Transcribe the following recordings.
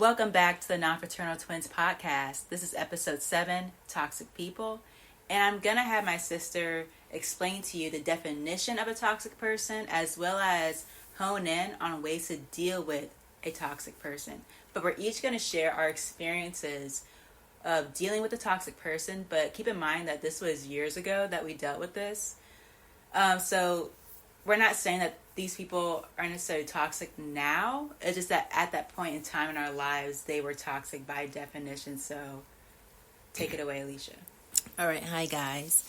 Welcome back to the Non-Fraternal Twins podcast. This is episode 7, Toxic People. And I'm going to have my sister explain to you the definition of a toxic person as well as hone in on ways to deal with a toxic person. But we're each going to share our experiences of dealing with a toxic person. But keep in mind that this was years ago that we dealt with this. So we're not saying that these people are necessarily toxic now. It's just that at that point in time in our lives, they were toxic by definition. So take it away, Alicia. All right. Hi, guys.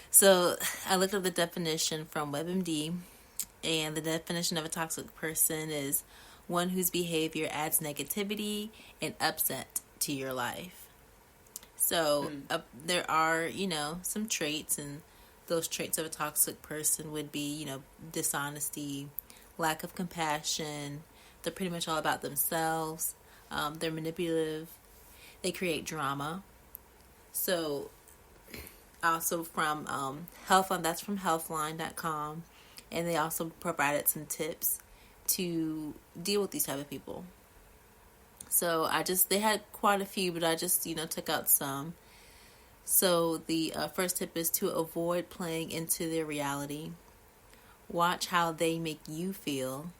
So I looked up the definition from WebMD, and the definition of a toxic person is one whose behavior adds negativity and upset to your life. So there are, some traits, and those traits of a toxic person would be, dishonesty, lack of compassion. They're pretty much all about themselves. They're manipulative. They create drama. So also from Healthline, that's from healthline.com. And they also provided some tips to deal with these type of people. So they had quite a few, but I just, took out some. So the first tip is to avoid playing into their reality. Watch how they make you feel.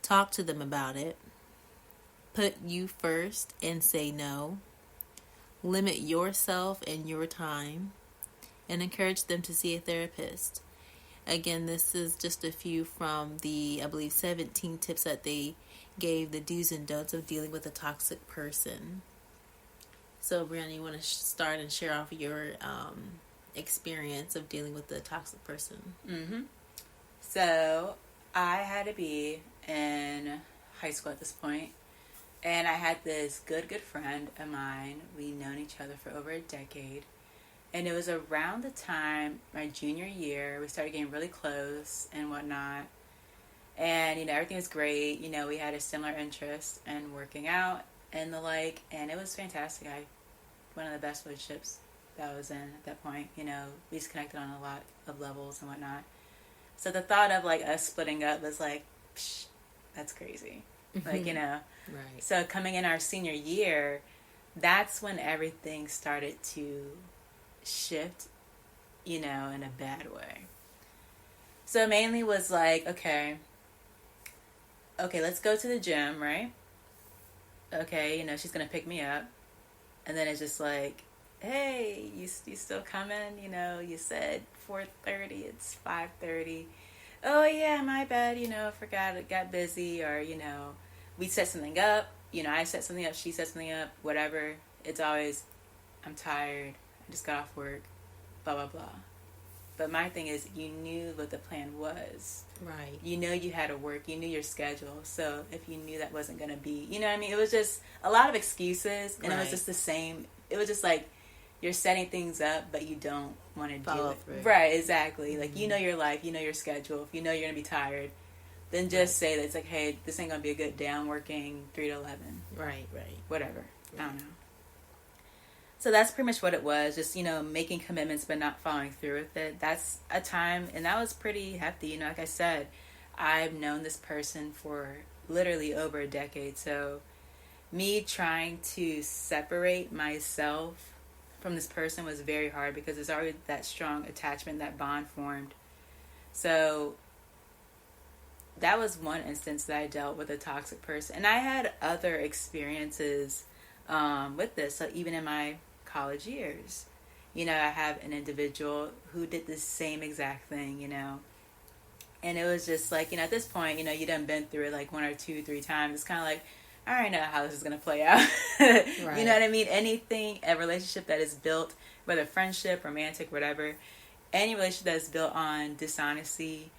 Talk to them about it. Put you first and say no. Limit yourself and your time. And encourage them to see a therapist. Again, this is just a few from the, I believe, 17 tips that they gave, the do's and don'ts of dealing with a toxic person. So, Brianna, you want to start and share off your experience of dealing with a toxic person? Mm-hmm. So, I had to be in high school at this point, and I had this good friend of mine. We'd known each other for over a decade, and it was around the time, my junior year, we started getting really close and whatnot, and, everything was great. We had a similar interest in working out and the like, and it was fantastic. One of the best relationships that I was in at that point. We just connected on a lot of levels and whatnot. So the thought of us splitting up was psh, that's crazy. Right. So coming in our senior year, that's when everything started to shift, in a bad way. So it mainly was okay, let's go to the gym, right? Okay, she's going to pick me up. And then it's just hey, you still coming? You said 4:30, it's 5:30. Oh, yeah, my bad, forgot, it got busy. Or, we set something up. I set something up, she set something up, whatever. It's always, I'm tired, I just got off work, blah, blah, blah. But my thing is, you knew what the plan was. Right. You had to work. You knew your schedule. So if you knew that wasn't going to be, it was just a lot of excuses. And It was just the same. It was just you're setting things up, but you don't want to do it. Right, exactly. Mm-hmm. You know your life. You know your schedule. If you know you're going to be tired, then just say that it's hey, this ain't going to be a good day. I'm working 3 to 11. Right. Whatever. Right. I don't know. So that's pretty much what it was, just, making commitments but not following through with it. That's a time, and that was pretty hefty. Like I said, I've known this person for literally over a decade. So me trying to separate myself from this person was very hard because there's already that strong attachment, that bond formed. So that was one instance that I dealt with a toxic person. And I had other experiences with this. So even in my college years, I have an individual who did the same exact thing, and it was just at this point, you done been through it 1 or 2, 3 times. It's kind of I already know how this is going to play out. Right. You know what I mean? Anything, a relationship that is built, whether friendship, romantic, whatever, any relationship that is built on dishonesty,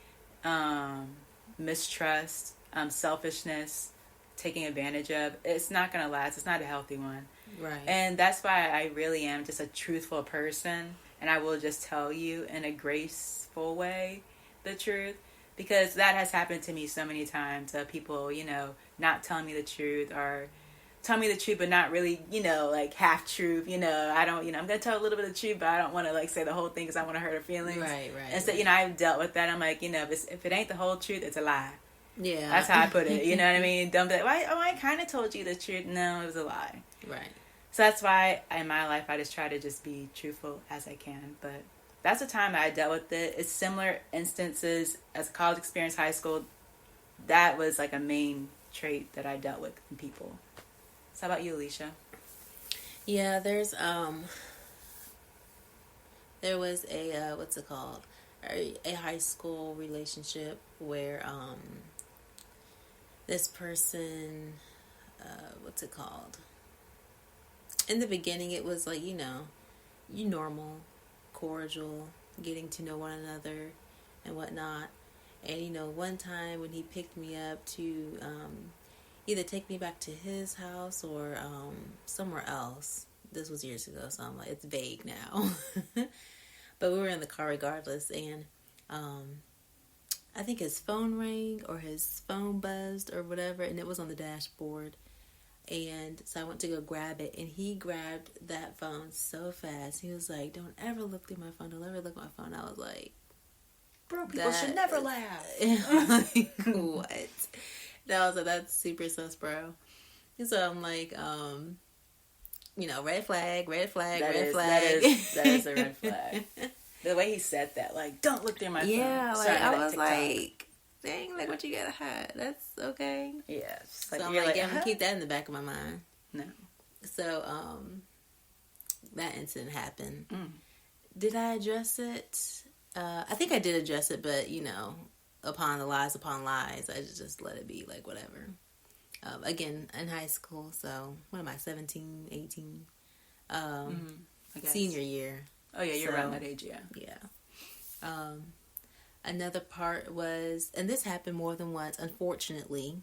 mistrust, selfishness, taking advantage of, it's not going to last. It's not a healthy one. Right. And that's why I really am just a truthful person, and I will just tell you in a graceful way the truth, because that has happened to me so many times. People, not telling me the truth, or tell me the truth but not really, half truth. I don't, I'm gonna tell a little bit of the truth, but I don't want to say the whole thing because I want to hurt her feelings. Right. And so, I've dealt with that. I'm if it ain't the whole truth, it's a lie. Yeah. That's how I put it. You know what I mean? Don't be like, why? Oh, I kind of told you the truth. No, it was a lie. Right. So that's why in my life I just try to just be truthful as I can. But that's the time I dealt with it. It's similar instances as a college experience, high school. That was like a main trait that I dealt with in people. So how about you, Alicia? Yeah, there was a what's it called? A high school relationship where this person what's it called? In the beginning it was like, you normal, cordial, getting to know one another and whatnot. And one time when he picked me up to either take me back to his house or somewhere else. This was years ago, so I'm like, it's vague now. But we were in the car regardless, and I think his phone rang or his phone buzzed or whatever, and it was on the dashboard. And so I went to go grab it, and he grabbed that phone so fast. He was like, "Don't ever look through my phone. Don't ever look at my phone." I was like, Bro, people should never laugh. like, what? And I was like, that's super sus, bro. And so I'm like, red flag, red flag, red flag. That is a red flag. The way he said that, like, don't look through my phone. Yeah, like, Starting I that was TikTok. like, dang, like, what you gotta hide? That's okay. Yeah. Just So I'm you're like, yeah, I'm uh-huh. gonna keep that in the back of my mind. No. So, that incident happened. Mm. Did I address it? I think I did address it, but, upon lies, I just let it be, like, whatever. Again, in high school, so, what am I, 17, 18? Senior year. Oh, yeah, you're around that age, yeah. Yeah. Another part was, and this happened more than once, unfortunately,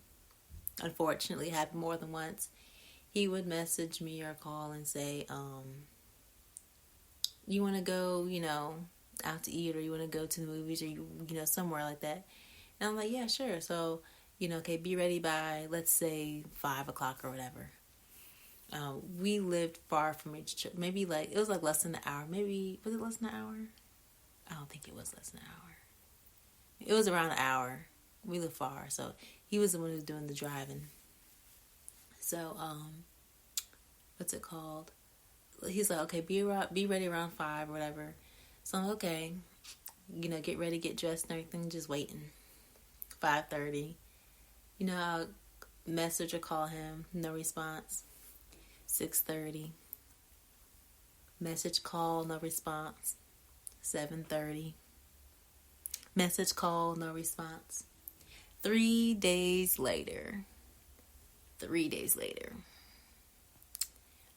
happened more than once. He would message me or call and say, you want to go, out to eat, or you want to go to the movies, or, somewhere like that. And I'm like, yeah, sure. So, okay, be ready by, let's say, 5 o'clock or whatever. We lived far from each other. Maybe it was like less than an hour. Maybe, was it less than an hour? I don't think it was less than an hour. It was around an hour. We lived far. So he was the one who was doing the driving. So, what's it called? He's like, okay, be ready around 5 or whatever. So I'm like, okay, get ready, get dressed and everything, just waiting. 5:30. I'll message or call him, no response. 6:30. Message, call, no response. 7:30. Message, call, no response. 3 days later.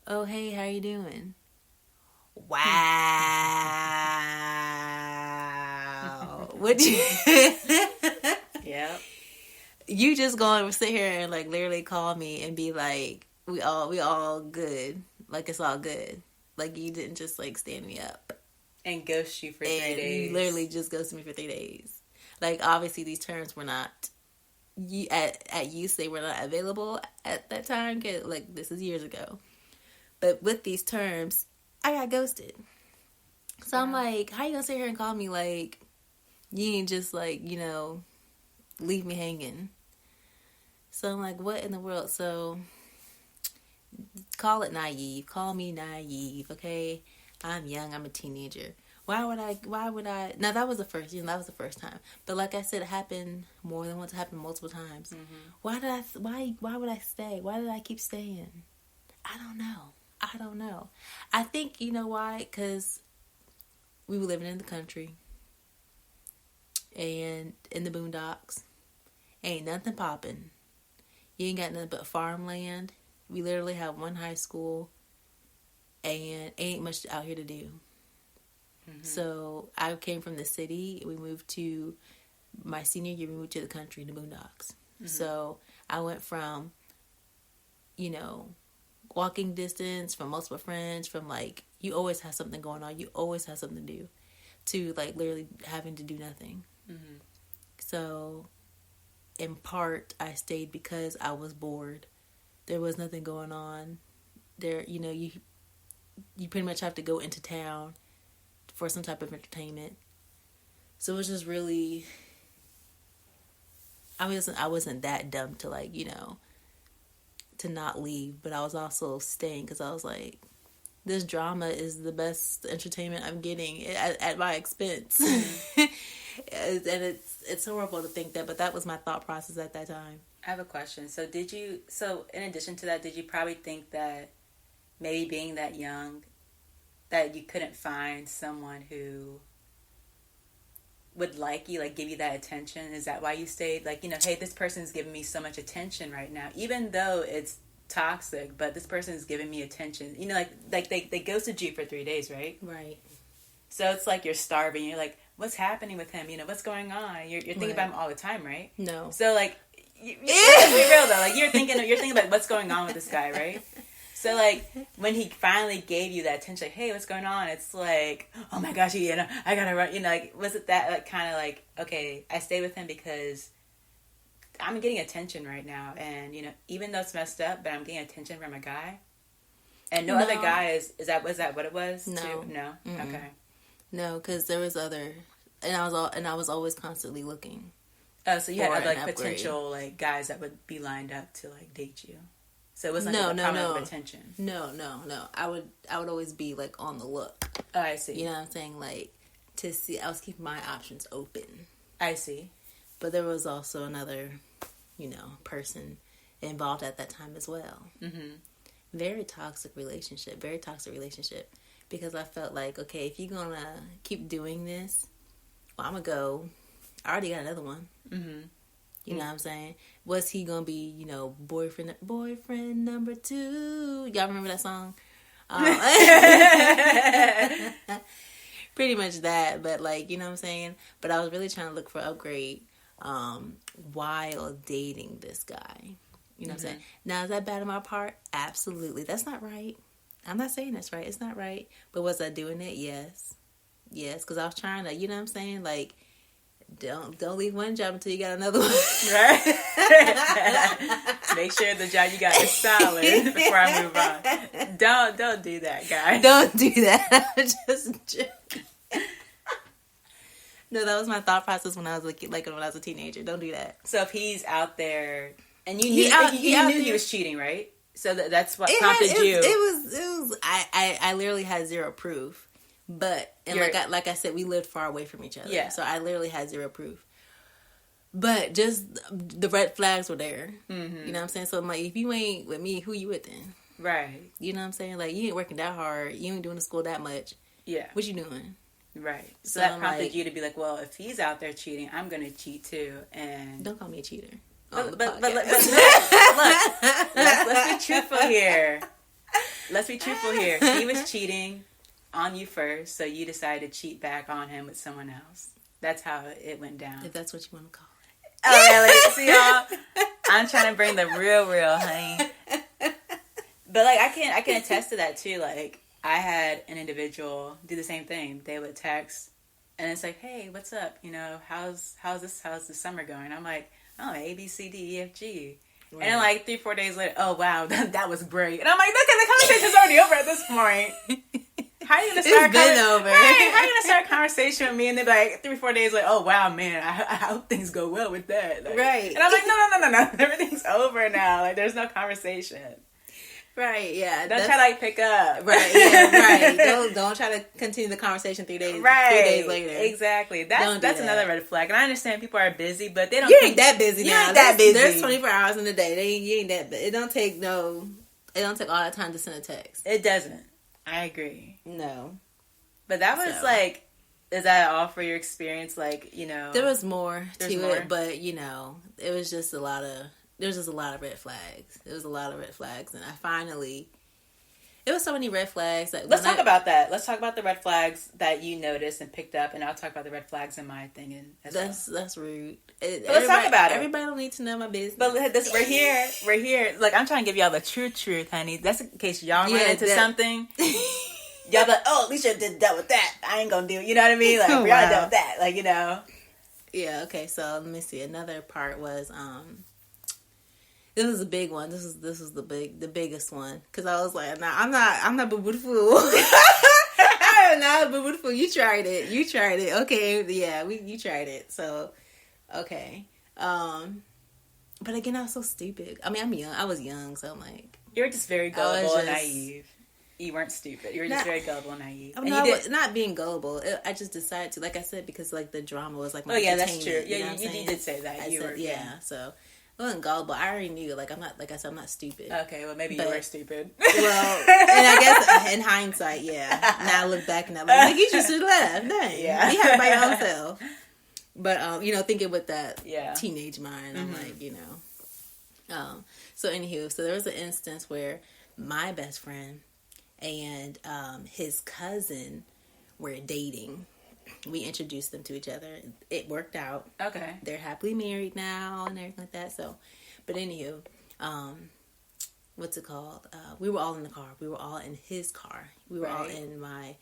Oh, hey, how you doing? Wow. Would you? Yeah. You just gonna sit here and literally call me and be like, we all good. Like, it's all good. Like, you didn't just stand me up. And ghost you for 3 And days. you literally just ghosted me for 3 days. Like, obviously these terms were not, at use, they were not available at that time. 'Cause, this is years ago. But with these terms, I got ghosted. So yeah. I'm like, how you gonna sit here and call me you ain't just leave me hanging? So I'm like, what in the world? So call it naive. Call me naive, okay? I'm young. I'm a teenager. Why would I? Now that was the first time. But like I said, it happened more than once. It happened multiple times. Mm-hmm. Why would I stay? Why did I keep staying? I don't know. I think, you know why? Because we were living in the country and in the boondocks. Ain't nothing popping. You ain't got nothing but farmland. We literally have one high school and ain't much out here to do. Mm-hmm. So I came from the city. We moved to my senior year. We moved to the country, the boondocks. Mm-hmm. So I went from, walking distance from multiple friends, from you always have something going on. You always have something to do, to literally having to do nothing. Mm-hmm. So in part, I stayed because I was bored. There was nothing going on. There, you pretty much have to go into town for some type of entertainment. So it was just really, I wasn't that dumb to like, to not leave, but I was also staying because I was like, this drama is the best entertainment I'm getting at my expense. Mm-hmm. And it's horrible to think that, but that was my thought process at that time. I have a question. So in addition to that, did you probably think that maybe being that young, that you couldn't find someone who would like you, like give you that attention? Is that why you stayed? Like, hey, this person's giving me so much attention right now, even though it's toxic, but this person is giving me attention. Like they ghosted you for 3 days, right? Right. So it's like you're starving. You're like, what's happening with him? What's going on? You're thinking about him all the time, right? No. So like, let's be real though. Like you're thinking about what's going on with this guy, right? So like when he finally gave you that attention, like, hey, what's going on? It's like, oh my gosh, I gotta run. Like, was it that like kind of like, okay, I stay with him because I'm getting attention right now, and even though it's messed up, but I'm getting attention from a guy, and no other guy was that what it was? No, too? No, mm-mm. Okay, no, because there was other, and I was always constantly looking. Oh, so you had other like potential like guys that would be lined up to like date you. So it wasn't like no attention. No. I would always be like on the look. Oh, I see. You know what I'm saying? Like to see, I was keeping my options open. I see. But there was also another, person involved at that time as well. Mm-hmm. Very toxic relationship. Because I felt like, okay, if you're gonna keep doing this, well, I'm gonna go. I already got another one. Mm-hmm. You know what I'm saying? Was he gonna be, boyfriend number 2? Y'all remember that song? Pretty much that, but like, you know what I'm saying? But I was really trying to look for upgrade while dating this guy. You know what I'm saying? Now, is that bad on my part? Absolutely. That's not right. I'm not saying that's right. It's not right. But was I doing it? Yes. Yes, because I was trying to, you know what I'm saying? Like, don't leave one job until you got another one. Right. Make sure the job you got is solid before I move on. Don't do that, guys. Don't do that. I'm just joking. No, that was my thought process when I was when I was a teenager. Don't do that. So if he's out there, and you knew he was cheating, right? So that's what prompted you. It was. I literally had zero proof. But, like I said, we lived far away from each other. Yeah. So I literally had zero proof. But just the red flags were there. Mm-hmm. You know what I'm saying? So I'm like, if you ain't with me, who you with then? Right. You know what I'm saying? Like, you ain't working that hard. You ain't doing the school that much. Yeah. What you doing? Right. So that prompted you to be like, well, if he's out there cheating, I'm going to cheat too. And don't call me a cheater. But look, let's be truthful here. Let's be truthful here. He was cheating on you first, so you decided to cheat back on him with someone else. That's how it went down. If that's what you want to call it. Oh, really? See, y'all? I'm trying to bring the real, honey. But, like, I can attest to that, too. Like, I had an individual do the same thing. They would text, and it's like, hey, what's up? How's the summer going? I'm like, oh, A, B, C, D, E, F, G. Right. And then, like, 3-4 days later, oh, wow, that was great. And I'm like, look, the conversation's already over at this point. How are you gonna start? It's been over. Right? How are you gonna start a conversation with me and then like 3-4 days like, oh wow, man, I hope things go well with that. Like, right. And I'm like, no, everything's over now. Like, there's no conversation. Right. Yeah. Don't try to like pick up. Right. Yeah. Right. Don't try to continue the conversation 3 days. Right. 3 days later. Exactly. That's another red flag. And I understand people are busy, but they don't. You ain't that busy now. You ain't that busy. There's 24 hours in the day. You ain't that. It don't take all that time to send a text. It doesn't. I agree. No. But that was like, is that all for your experience? Like, there was more to it, but it was just a lot of red flags. There was a lot of red flags, and I finally, it was so many red flags. Let's talk about that. Let's talk about the red flags that you noticed and picked up, and I'll talk about the red flags in my thing. That's rude. Let's talk about it. Everybody don't need to know my business. But we're here. Like, I'm trying to give y'all the truth, honey. That's in case y'all run into something. Y'all be like, oh, at least you dealt with that. I ain't gonna do it. You know what I mean? Like, we already dealt with that. Like, Yeah, okay, so let me see. Another part was, this was a big one. This was the biggest one. Cause I was like, nah, I'm not boo-boo-fool. I am not boo-boo-fool. You tried it. Okay, yeah, you tried it. So, okay. But again, I was so stupid. I mean, I'm young. I was young, so I'm like... You were just very gullible and naive. You weren't stupid. You were just very gullible and naive. And no, not being gullible. I just decided to, like I said, because like the drama was like my that's true. Yeah, you did say that. So I wasn't gullible. I already knew, like, I'm not, like I said, I'm not stupid. Okay, well, maybe you were stupid. Well, and I guess in hindsight, yeah. Now I look back and I'm like, you just should have left. Dang. Yeah. You had it by your own self. But, thinking with that teenage mind, I'm like, So anywho, so there was an instance where my best friend and his cousin were dating. We introduced them to each other. It worked out. Okay. They're happily married now and everything like that. So, but anywho, what's it called? We were all in the car. We were all in his car. We were all in my,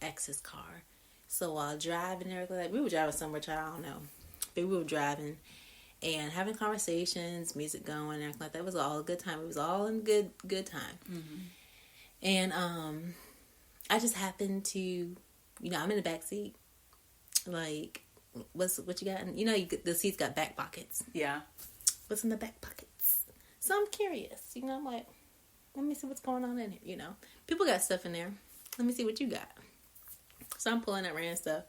ex's car. So while driving and everything, like, we were driving somewhere, I don't know. But we were driving and having conversations, music going, and everything like that. It was all a good time. It was all in good time. Mm-hmm. And I just happened to... I'm in the back seat. Like, what you got? The seats got back pockets. Yeah. What's in the back pockets? So I'm curious. I'm like, let me see what's going on in here. People got stuff in there. Let me see what you got. So I'm pulling out random stuff.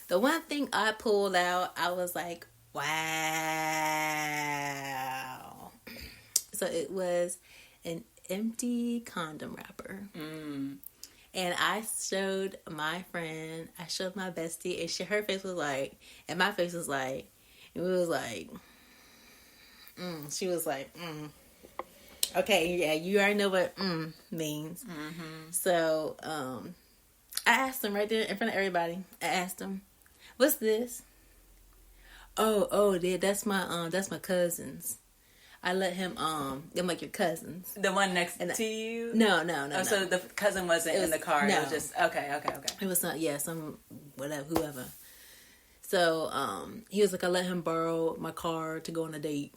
The one thing I pulled out, I was like, wow. So it was an empty condom wrapper. Mm. And I showed my friend, I showed my bestie, and her face was like, and my face was like, and we was like, she was like, okay, yeah, you already know what means. Mm-hmm. So, I asked him right there in front of everybody, I asked him, what's this? Oh, yeah, that's my cousin's. I let him, them like your cousins. The one next to you? No. Oh, so the cousin wasn't in the car. No. It was just, okay. It was not, some, whatever, whoever. So, he was like, I let him borrow my car to go on a date.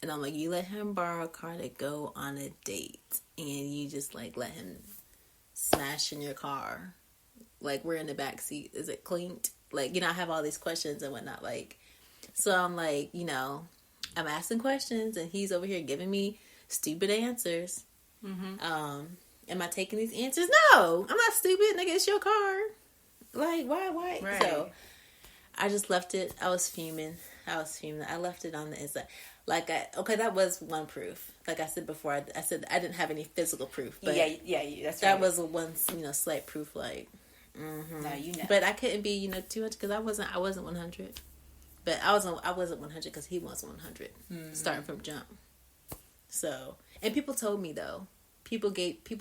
And I'm like, you let him borrow a car to go on a date. And you just, like, let him smash in your car. Like, we're in the back seat. Is it cleaned? Like, I have all these questions and whatnot. Like, so I'm like, I'm asking questions, and he's over here giving me stupid answers. Mm-hmm. Am I taking these answers? No, I'm not stupid, nigga. It's your car. Like, why? Right. So, I just left it. I was fuming. I left it on the inside. Like, that was one proof. Like I said before, I said I didn't have any physical proof. But yeah, that's right. That was one, slight proof. Like, mm-hmm. No, But I couldn't be, too much because I wasn't 100. But I wasn't 100 because he was 100, starting from jump. So, and people told me though, people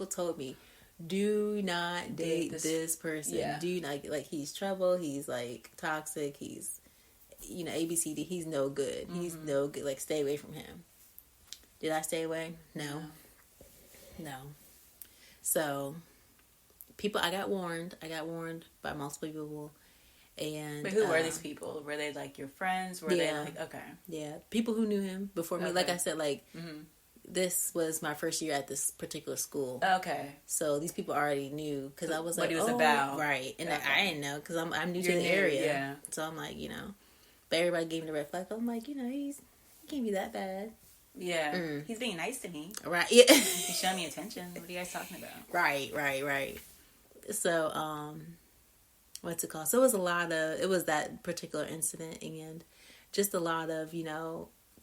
told me, do not date this person. Yeah. Do not, like, he's trouble. He's like toxic. He's, ABCD. He's no good. Mm-hmm. He's no good. Like, stay away from him. Did I stay away? No. So, I got warned by multiple people. And but who were these people? Were they like your friends? Were they like, okay? Yeah, people who knew him before me. Like I said, like, this was my first year at this particular school. Okay. So these people already knew because I was like, what he was about. Right. And I didn't know because I'm new to the area. Yeah. So I'm like, but everybody gave me the red flag. I'm like, he can't be that bad. Yeah. He's being nice to me. Right. Yeah. He's showing me attention. What are you guys talking about? Right. So, what's it called? So it was that particular incident and just a lot of,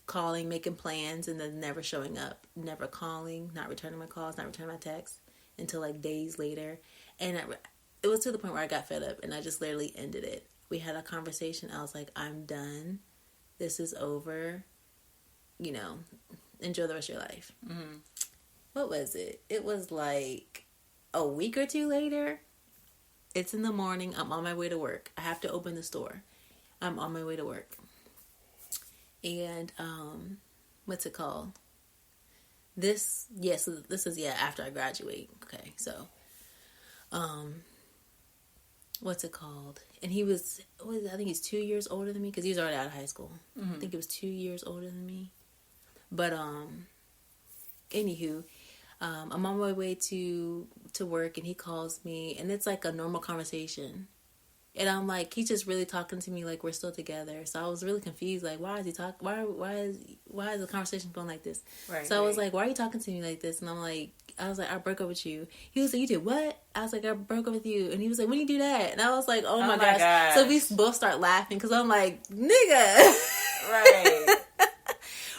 calling, making plans, and then never showing up, never calling, not returning my calls, not returning my texts until like days later. And it was to the point where I got fed up and I just literally ended it. We had a conversation. I was like, I'm done. This is over. Enjoy the rest of your life. Mm-hmm. What was it? It was like a week or two later. It's in the morning. I'm on my way to work. I have to open the store. I'm on my way to work. And, what's it called? This is after I graduate. Okay, so, what's it called? And he was, I think he's 2 years older than me, because he was already out of high school. Mm-hmm. I think he was 2 years older than me. But, anywho, I'm on my way to work, and he calls me, and it's like a normal conversation. And I'm like, he's just really talking to me like we're still together. So I was really confused. Like, why is he talking? Why is the conversation going like this? Right. So I was like, why are you talking to me like this? And I was like, I broke up with you. He was like, you did what? I was like, I broke up with you. And he was like, when did you do that? And I was like, oh my gosh. So we both start laughing because I'm like, nigga. Right.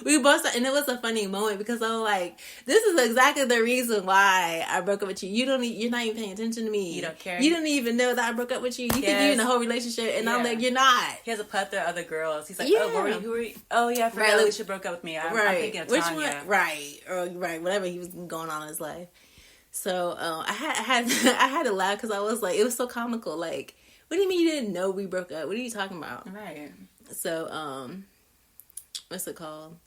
We both started, and it was a funny moment because I'm like, this is exactly the reason why I broke up with you. You're not even paying attention to me. You don't care. You don't even know that I broke up with you. You think you're in a whole relationship, and I'm like, you're not. He has a plethora of other girls. He's like, oh, who were you? Oh, yeah, I forgot Alicia broke up with me. I'm thinking of Tanya. Which one? Right, whatever he was going on in his life. So I had to laugh because I was like, it was so comical. Like, what do you mean you didn't know we broke up? What are you talking about? Right. So what's it called?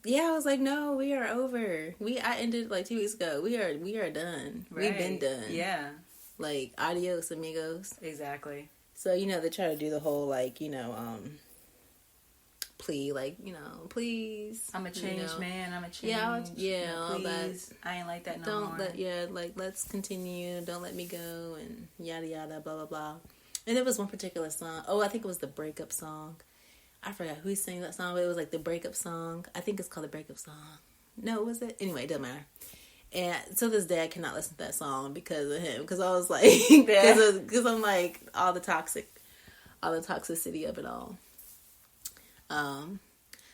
Yeah, I was like, no, we are over. I ended like 2 weeks ago. We are done. Right. We've been done. Yeah. Like, adios, amigos. Exactly. So, they try to do the whole, like, plea, like, please. I'm a changed man. I'm a changed. Yeah, all please. That. I ain't like that no more. Let's continue. Don't let me go, and yada, yada, blah, blah, blah. And there was one particular song. Oh, I think it was the breakup song. I forgot who sang that song, but it was like the breakup song. I think it's called the breakup song. No, was it? Anyway, it doesn't matter. And to this day, I cannot listen to that song because of him. Because I was like, because I'm like all the toxicity of it all.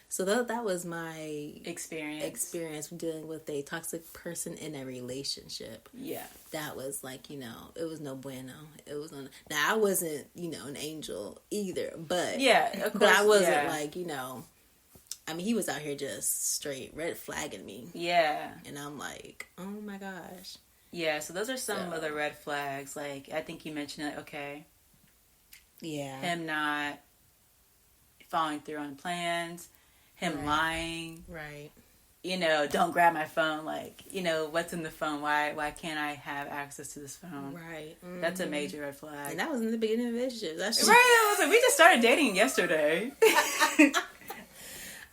So that was my experience dealing with a toxic person in a relationship. Yeah. That was like, it was no bueno. It was now I wasn't, an angel either, but yeah, of course, but I wasn't like, I mean, he was out here just straight red flagging me. Yeah. And I'm like, oh my gosh. Yeah, so those are some of the red flags. Like, I think you mentioned it, okay. Yeah. Him not following through on plans. Him lying. Right. Don't grab my phone. Like, what's in the phone? Why can't I have access to this phone? Right. Mm-hmm. That's a major red flag. And that was in the beginning of the relationship. That's just... Right. We just started dating yesterday.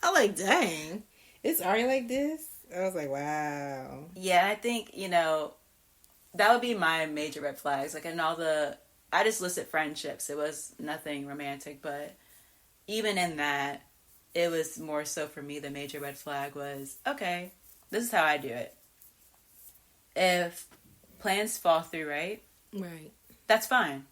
I'm like, dang. It's already like this? I was like, wow. Yeah, I think, that would be my major red flags. Like, I just listed friendships. It was nothing romantic, but even in that, it was more so for me, the major red flag was, okay, this is how I do it. If plans fall through, right? Right. That's fine.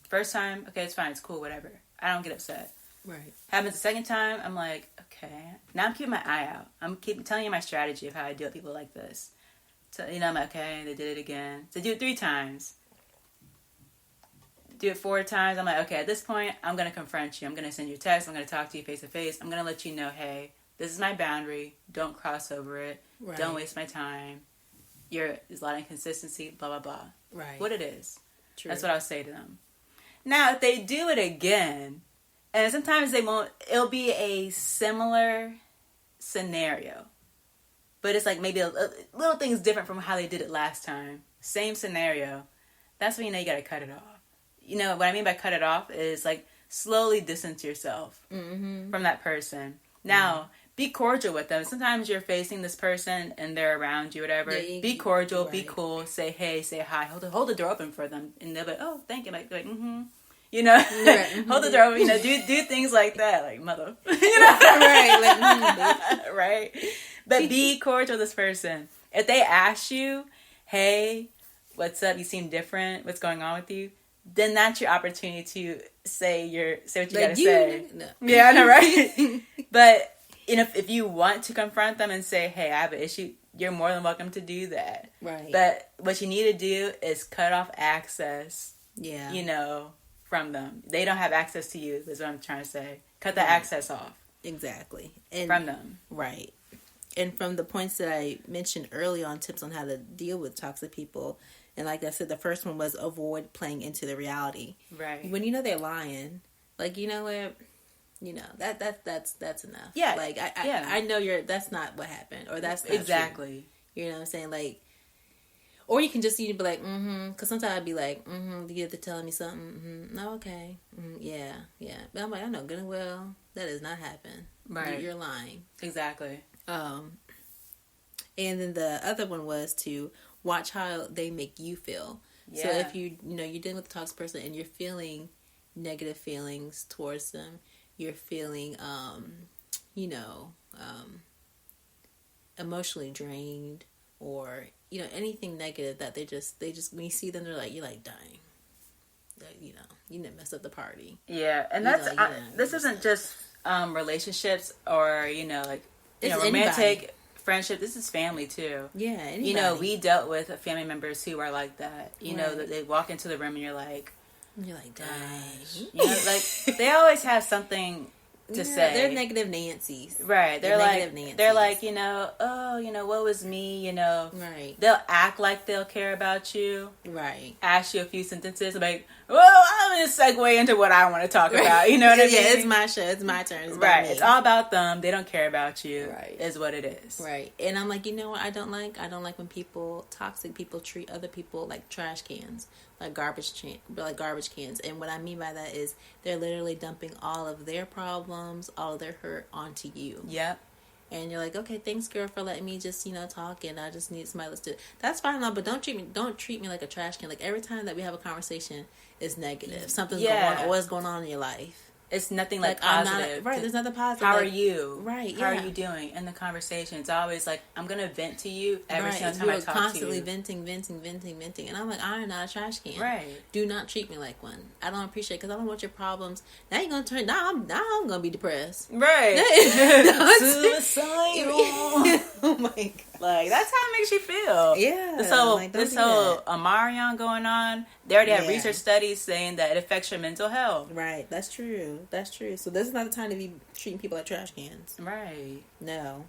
First time, okay, it's fine, it's cool, whatever. I don't get upset. Right. Happens the second time, I'm like, okay. Now I'm keeping my eye out. I'm telling you my strategy of how I deal with people like this. So, I'm like, okay, they did it again. So do it 3 times. Do it 4 times. I'm like, okay, at this point, I'm going to confront you. I'm going to send you a text. I'm going to talk to you face to face. I'm going to let you know, hey, this is my boundary. Don't cross over it. Right. Don't waste my time. There's a lot of inconsistency, blah, blah, blah. Right. What it is. True. That's what I'll say to them. Now, if they do it again, and sometimes they won't, it'll be a similar scenario. But it's like maybe a little things different from how they did it last time. Same scenario. That's when you got to cut it off. What I mean by cut it off is like slowly distance yourself from that person. Now, be cordial with them. Sometimes you're facing this person and they're around you, whatever. Yeah, be cordial, be cool, say hey, say hi, hold the door open for them, and they'll be like, oh, thank you, like mm-hmm. Hold the door open, do things like that, like mother, right, like, right. But be cordial with this person. If they ask you, hey, what's up? You seem different. What's going on with you? Then that's your opportunity to say what you gotta say. No. Yeah, I know, right? But if you want to confront them and say, hey, I have an issue, you're more than welcome to do that. Right. But what you need to do is cut off access. Yeah. From them. They don't have access to you, is what I'm trying to say. Cut the access off. Exactly. From them. Right. And from the points that I mentioned early on, tips on how to deal with toxic people. And like I said, the first one was avoid playing into the reality. Right. When they're lying, like, what, that's enough. Yeah. Like, I know that's not what happened, or that's not exactly. True. You know what I'm saying? Like, or you can just be like, because sometimes I'd be like, you get to telling me something, no, okay, yeah. But I'm like, I know good and well that does not happen. Right. You're lying. Exactly. And then the other one was to watch how they make you feel. So if you're dealing with a toxic person and you're feeling negative feelings towards them, you're feeling, emotionally drained, or anything negative that they just when you see them, you're like dying. Like, you didn't mess up the party. Yeah, and this isn't just relationships or romantic friendship. This is family too. Yeah, anybody. We dealt with family members who are like that. That they walk into the room and you're like, dang. Like they always have something to say. They're negative Nancy's. Right. They're like, what was me, Right. They'll act like they'll care about you. Right. Ask you a few sentences like, well, I'm going to segue into what I want to talk about. You know what I mean? Yeah, it's my show. It's my turn. It's right. Me. It's all about them. They don't care about you. Right. Is what it is. Right. And I'm like, you know what I don't like? I don't like when toxic people treat other people like trash cans. Like garbage cans. And what I mean by that is they're literally dumping all of their problems, all of their hurt onto you. Yep. And you're like, okay, thanks, girl, for letting me just, talk, and I just need somebody to. That's fine, though, but don't treat me like a trash can. Like every time that we have a conversation, it's negative. Something's going on. What's going on in your life? It's nothing like positive. There's nothing positive. How are you? Right, How are you doing? In the conversation, it's always like, I'm going to vent to you every single time I talk to you. Constantly venting. And I'm like, I'm not a trash can. Right. Do not treat me like one. I don't appreciate it because I don't want your problems. Now you're going to turn, now I'm going to be depressed. Right. Suicidal. Oh my God. Like, that's how it makes you feel. Yeah. This whole Amarion going on, they already have research studies saying that it affects your mental health. Right. That's true. So this is not the time to be treating people like trash cans. Right. No.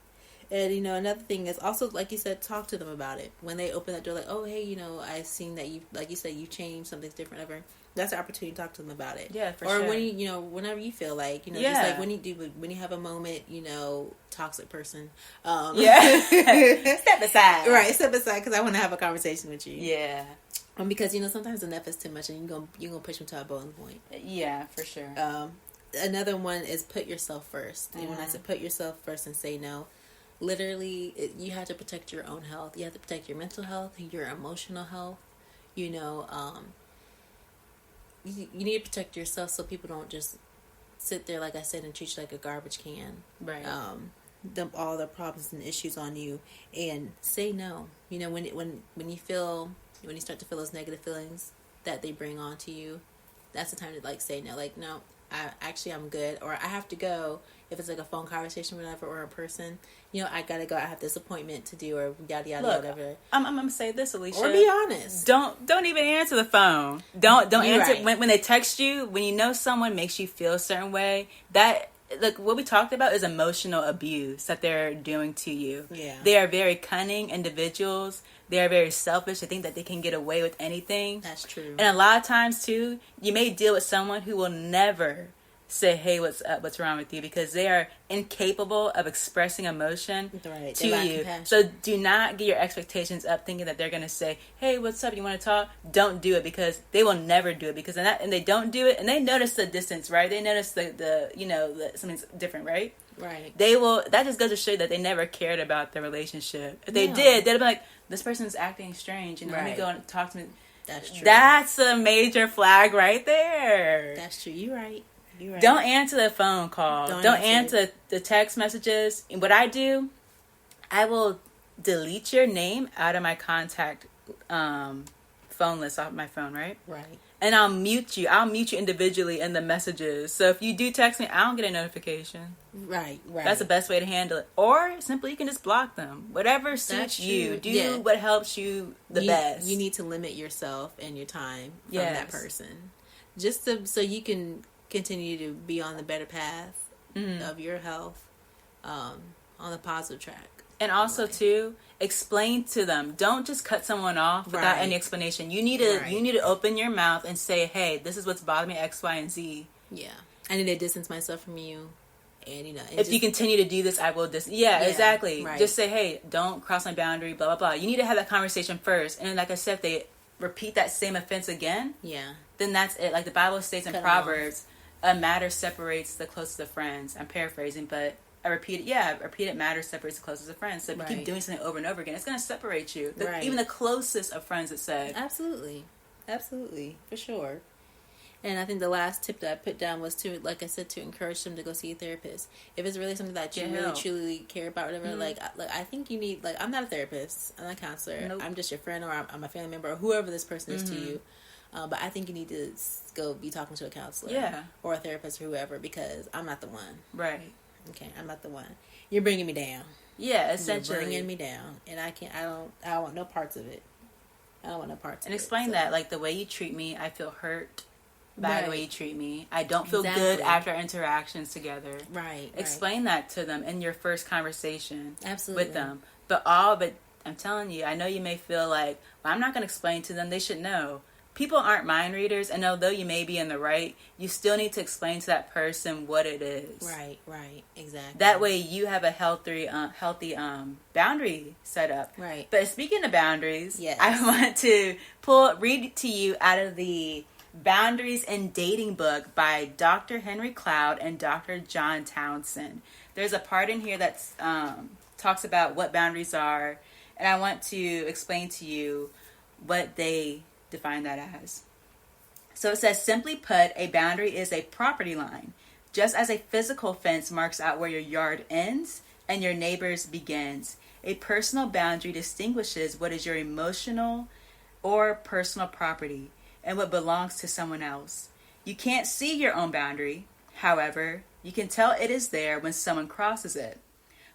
And, another thing is also, like you said, talk to them about it. When they open that door, like, oh, hey, I've seen that you, like you said, you changed, something's different, ever. That's an opportunity to talk to them about it. Yeah, for sure. Or when you, whenever you feel like, just like when you have a moment, toxic person. Step aside. Right, step aside because I want to have a conversation with you. Yeah. Because, sometimes enough is too much and you're gonna push them to a boiling point. Yeah, for sure. Another one is put yourself first. And when I say put yourself first and say no, literally, you have to protect your own health. You have to protect your mental health, your emotional health. You need to protect yourself so people don't just sit there, like I said, and treat you like a garbage can. Right. Dump all their problems and issues on you and say no. When you start to feel those negative feelings that they bring on to you, that's the time to say no. Like, no, I'm good, or I have to go. If it's like a phone conversation, whatever, or a person, I gotta go. I have this appointment to do, or yada yada. Look, whatever. I'm gonna say this, Alicia. Or be honest. Don't even answer the phone. Don't answer when they text you. When you know someone makes you feel a certain way, that what we talked about is emotional abuse that they're doing to you. Yeah, they are very cunning individuals. They are very selfish. They think that they can get away with anything. That's true. And a lot of times too, you may deal with someone who will never say, hey, what's up, what's wrong with you, because they are incapable of expressing emotion to you. So do not get your expectations up thinking that they're going to say, hey, what's up, you want to talk? Don't do it, because they will never do it, because and they don't do it, and they notice the distance, right? They notice the something's different, right? Right. That just goes to show you that they never cared about the relationship. If they did, they'd be like, this person's acting strange, let me go and talk to me. That's true. That's a major flag right there. That's true. You're right. Don't answer the phone call. Don't answer the text messages. And what I do, I will delete your name out of my contact phone list off my phone, right? Right. And I'll mute you. I'll mute you individually in the messages. So if you do text me, I don't get a notification. Right. That's the best way to handle it. Or simply you can just block them. Whatever suits you. Do what helps you the best. You need to limit yourself and your time from that person. Just so you can continue to be on the better path of your health, on the positive track. And also too, explain to them. Don't just cut someone off without any explanation. You need to open your mouth and say, hey, this is what's bothering me, X, Y, and Z. Yeah. I need to distance myself from you. And if you continue to do this, I will exactly. Right. Just say, hey, don't cross my boundary, blah blah blah. You need to have that conversation first. And like I said, if they repeat that same offense again, then that's it. Like the Bible states in Proverbs, a matter separates the closest of friends. I'm paraphrasing, but a repeated matter separates the closest of friends. So if you keep doing something over and over again, it's going to separate you. Even the closest of friends, it said. Absolutely. Absolutely, for sure. And I think the last tip that I put down was to, like I said, to encourage them to go see a therapist. If it's really something that you really truly care about, whatever. Mm-hmm. Like I think you need. Like, I'm not a therapist. I'm not a counselor. Nope. I'm just your friend, or I'm a family member, or whoever this person is to you. But I think you need to go be talking to a counselor, or a therapist, or whoever, because I'm not the one. Right. Okay, I'm not the one. You're bringing me down. Yeah, essentially. You're bringing me down, and I can't. I want no parts of it. I don't want no parts. And explain that, like, the way you treat me, I feel hurt by the way you treat me. I don't feel good after our interactions together. Right. Explain that to them in your first conversation. Absolutely. With them. But I'm telling you, I know you may feel like, well, I'm not going to explain to them. They should know. People aren't mind readers, and although you may be in the right, you still need to explain to that person what it is. Right, exactly. That way you have a healthy boundary set up. Right. But speaking of boundaries, yes. I want to read to you out of the Boundaries in Dating book by Dr. Henry Cloud and Dr. John Townsend. There's a part in here that talks about what boundaries are, and I want to explain to you what they define that as. So it says, simply put, a boundary is a property line, just as a physical fence marks out where your yard ends and your neighbor's begins. A personal boundary distinguishes what is your emotional or personal property and what belongs to someone else. You can't see your own boundary. However, you can tell it is there when someone crosses it.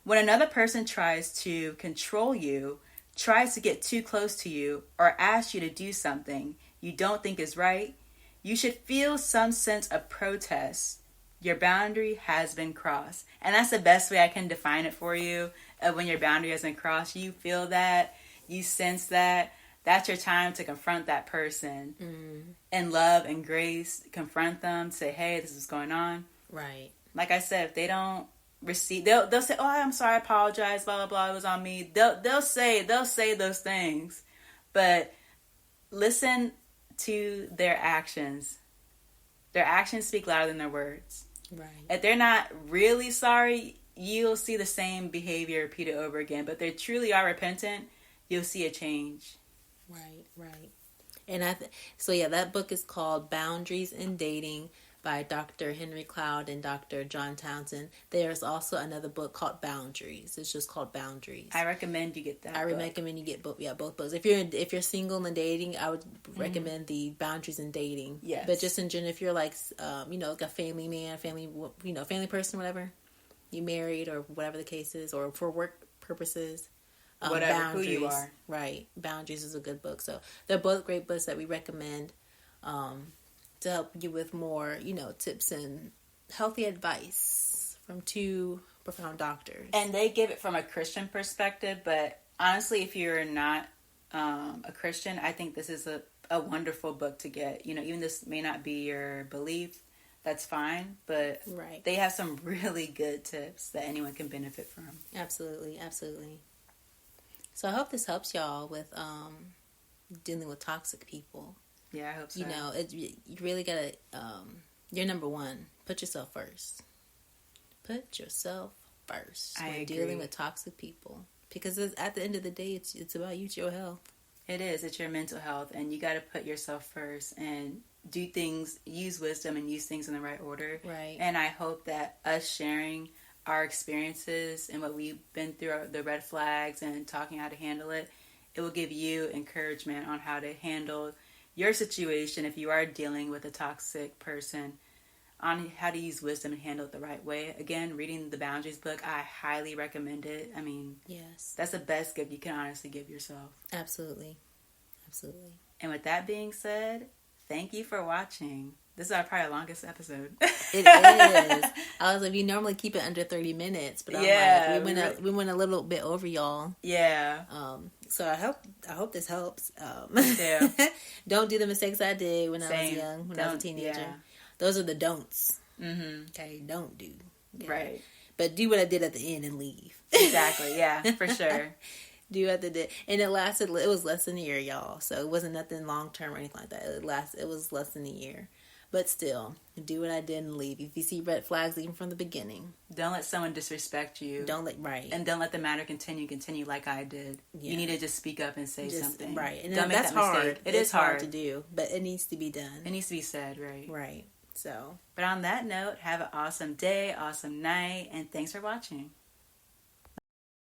When another person tries to control you, tries to get too close to you, or asks you to do something you don't think is right, you should feel some sense of protest. Your boundary has been crossed. And that's the best way I can define it for you. When your boundary has been crossed, you feel that, you sense that. That's your time to confront that person in love and grace. Confront them. Say, hey, this is going on. Right. Like I said, if they don't receive, they'll say, oh, I'm sorry, I apologize, blah, blah, blah, it was on me. They'll say those things. But listen to their actions. Their actions speak louder than their words. Right. If they're not really sorry, you'll see the same behavior repeated over again. But if they truly are repentant, you'll see a change. Right. And that book is called Boundaries in Dating by Dr. Henry Cloud and Dr. John Townsend. There's also another book called Boundaries. It's just called Boundaries. I recommend you get that. I recommend you get both books. If you're single and dating, I would recommend the Boundaries in Dating. Yes. But just in general, if you're like like a family man, family person, whatever, you married or whatever the case is, or for work purposes. Whatever, Boundaries, who you are. Right. Boundaries is a good book. So they're both great books that we recommend to help you with more, tips and healthy advice from two profound doctors. And they give it from a Christian perspective, but honestly, if you're not a Christian, I think this is a wonderful book to get. Even this may not be your belief, that's fine, but they have some really good tips that anyone can benefit from. Absolutely. So I hope this helps y'all with dealing with toxic people. Yeah, I hope so. You really gotta. You're number one. Put yourself first. Put yourself first when dealing with toxic people, because at the end of the day, it's about you, it's your health. It is. It's your mental health, and you got to put yourself first and do things. Use wisdom and use things in the right order. Right. And I hope that us sharing our experiences and what we've been through, the red flags, and talking how to handle it, it will give you encouragement on how to handle your situation if you are dealing with a toxic person, on how to use wisdom and handle it the right way. Again, reading the Boundaries book, I highly recommend it. I mean, yes, that's the best gift you can honestly give yourself. Absolutely. And with that being said, thank you for watching. This is probably our longest episode. It is. I was like, we normally keep it under 30 minutes, but we went a little bit over, y'all. Yeah. So I hope this helps. Yeah. Don't do the mistakes I did when I was young, when I was a teenager. Yeah. Those are the don'ts. Mm-hmm. Okay, don't do. Okay? Right. But do what I did at the end and leave. Exactly. Yeah, for sure. Do what I did, and it was less than a year, y'all. So it wasn't nothing long term or anything like that. It was less than a year. But still, do what I did and leave. If you see red flags, even from the beginning. Don't let someone disrespect you. Right. And don't let the matter continue like I did. Yeah. You need to just speak up and say something. Right. And don't make that's that hard. Mistake. It's hard to do, but it needs to be done. It needs to be said, right? Right. So. But on that note, have an awesome day, awesome night, and thanks for watching.